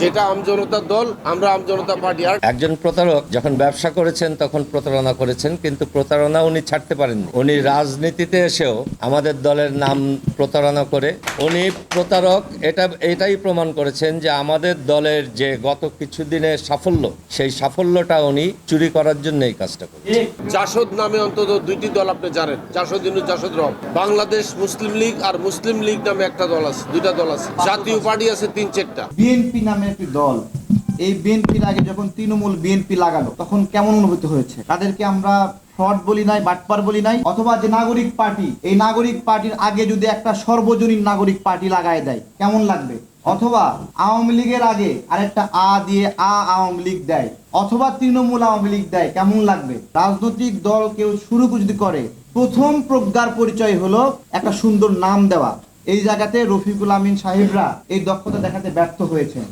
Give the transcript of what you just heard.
সেটা আমজনতার দল, আমরা আমজনতা পার্টি। আর একজন প্রতারক যখন ব্যবসা করেছেন তখন প্রতারণা করেছেন, কিন্তু প্রতারণা উনি ছাড়তে পারেননি। উনি রাজনীতিতে এসেও আমাদের দলের নাম প্রতারণা করে উনি প্রতারক, এটাই প্রমাণ করেছেন যে আমাদের দলের যে গত কিছুদিনের সাফল্য, সেই সাফল্যটা উনি চুরি করার জন্য এই কাজটা করেছেন। জাসদ নামে অন্তত দুইটি দল আপনি জানেন, জাসদ ইনু জাসদ রব। বাংলাদেশ মুসলিম লীগ আর মুসলিম লীগ নামে একটা দল আছে, দুইটা দল আছে। জাতীয় পার্টি আছে 3-4টা। বিএনপি নামে একটি দল, এই বিএনপির আগে যখন তৃণমূল বিএনপি লাগালো তখন কেমন অনুভূতি হয়েছে? তাদেরকে আমরা ফ্রড বলি নাই, বাটপার বলি নাই। অথবা যে নাগরিক পার্টি, এই নাগরিক পার্টির আগে যদি একটা সর্বজনীন নাগরিক পার্টি লাগায় দেয় কেমন লাগবে? অথবা আওয়ামী লীগের আগে আরেকটা দিয়ে আওয়ামী লীগ দেয়, অথবা তৃণমূল আওয়ামী লীগ দেয়, কেমন লাগবে? রাজনৈতিক দল কেউ শুরু যদি করে, প্রথম প্রজ্ঞার পরিচয় হলো একটা সুন্দর নাম দেওয়া। এই জায়গাতে রফিকুল আমিন সাহেবরা এই দক্ষতা দেখাতে ব্যর্থ হয়েছেন।